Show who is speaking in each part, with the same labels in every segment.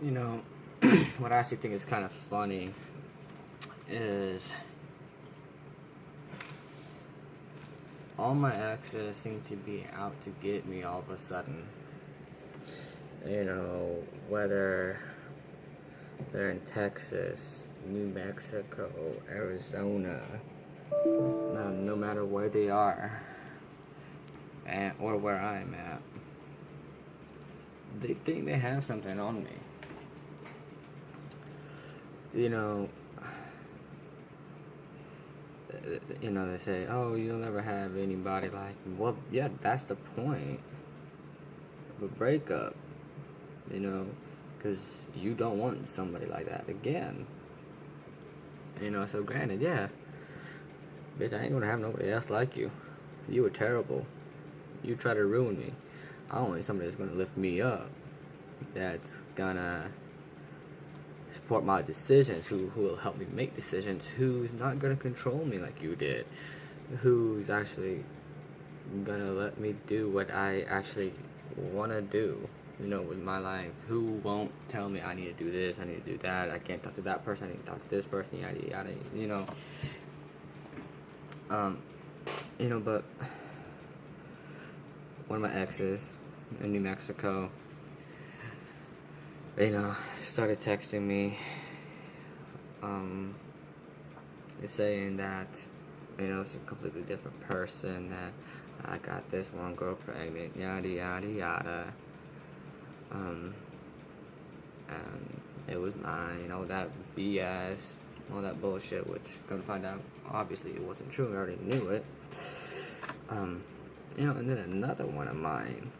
Speaker 1: You know, what I actually think is kind of funny is all my exes seem to be out to get me all of a sudden. Whether they're in Texas, New Mexico, Arizona, no matter where they are, or where I'm at, they think they have something on me. You know, they say, "Oh, you'll never have anybody like me." Well, yeah, that's the point of a breakup. You know, because you don't want somebody like that again. So granted, yeah, bitch, I ain't gonna have nobody else like you. You were terrible. You try to ruin me. I want somebody that's gonna lift me up. That's gonna support my decisions. Who will help me make decisions. Who's not gonna control me like you did. Who's actually gonna let me do what I actually wanna do. With my life. Who won't tell me I need to do this, I need to do that, I can't talk to that person, I need to talk to this person, yada yada. Um, but one of my exes in New Mexico, started texting me, saying that, it's a completely different person, that I got this one girl pregnant, yada yada yada. And it was mine, all that BS, all that bullshit, which, come to find out, obviously it wasn't true, I already knew it. And then another one of mine,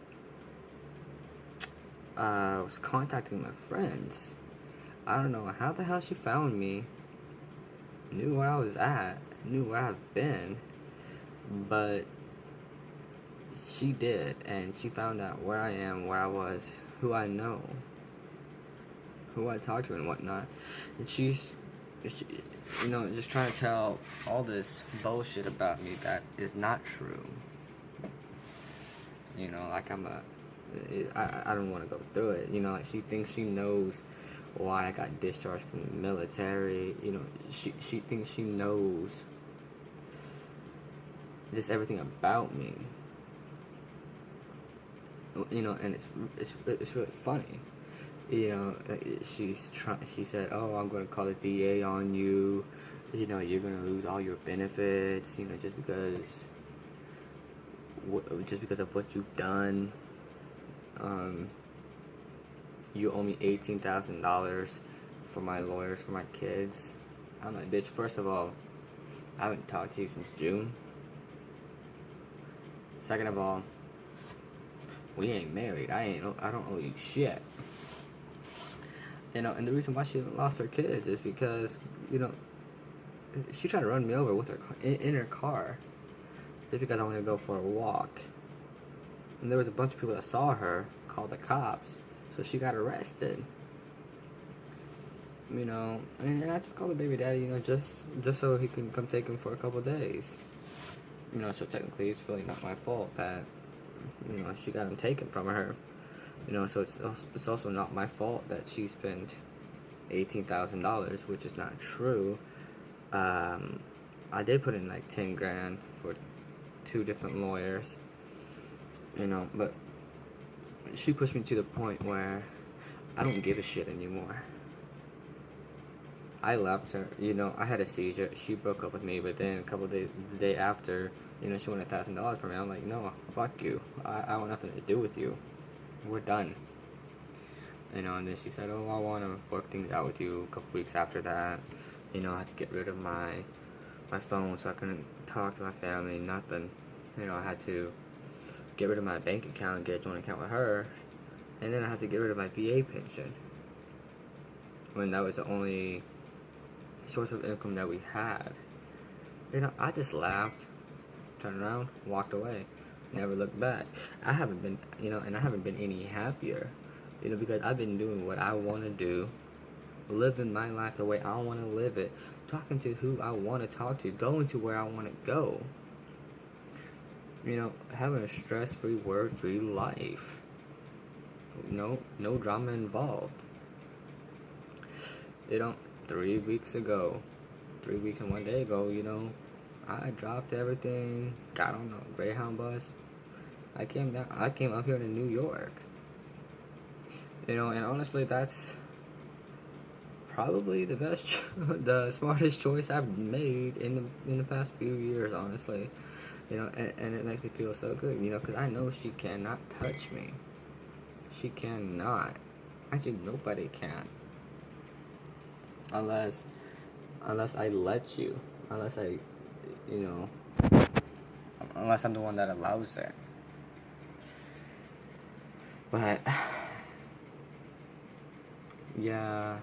Speaker 1: was contacting my friends. I don't know how the hell she found me, knew where I was at, knew where I've been, but she did, and she found out where I am, where I was, who I know, who I talk to and whatnot, and she's just trying to tell all this bullshit about me that is not true. Like I don't want to go through it. Like she thinks she knows why I got discharged from the military. She thinks she knows just everything about me. And it's really funny. She said, "Oh, I'm gonna call the VA on you. You're gonna lose all your benefits. Just because of what you've done. You owe me $18,000 for my lawyers for my kids." I'm like, bitch. First of all, I haven't talked to you since June. Second of all, we ain't married. I don't owe you shit. And the reason why she lost her kids is because, she tried to run me over with her in her car, just because I wanted to go for a walk. And there was a bunch of people that saw her, called the cops, so she got arrested. And I just called the baby daddy, just so he can come take him for a couple days. So technically it's really not my fault that, she got him taken from her. So it's also not my fault that she spent $18,000, which is not true. I did put in like 10 grand for 2 different lawyers, but she pushed me to the point where I don't give a shit anymore. I left her, I had a seizure, she broke up with me, but then the day after, she wanted $1,000 from me. I'm like, no, fuck you, I want nothing to do with you, we're done. And then she said, oh, I want to work things out with you. A couple weeks after that, I had to get rid of my phone, so I couldn't talk to my family, nothing. I had to get rid of my bank account and get a joint account with her. And then I had to get rid of my VA pension, when that was the only source of income that we had. I just laughed, turned around, walked away, never looked back. I haven't been, and I haven't been any happier, because I've been doing what I want to do, living my life the way I want to live it, talking to who I want to talk to, going to where I want to go, having a stress-free, word-free life. No drama involved. You know, 3 weeks ago, 3 weeks and 1 day ago, you know, I dropped everything, got on a Greyhound bus. I came down. I came up here to New York. You know, and honestly, that's probably the best, the smartest choice I've made in the past few years. Honestly, you know, and it makes me feel so good. You know, because I know she cannot touch me. She cannot. Actually, nobody can. Unless I let you. Unless I, you know, unless I'm the one that allows it. But yeah.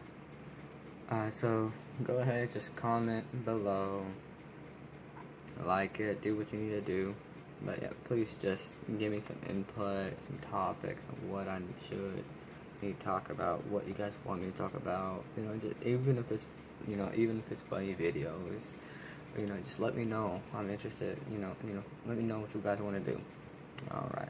Speaker 1: So go ahead, just comment below, like it, do what you need to do. But yeah, please just give me some input, some topics on what I should need to talk about, what you guys want me to talk about. You know, just, even if it's, you know, even if it's funny videos, you know, just let me know. I'm interested. You know, let me know what you guys want to do. All right.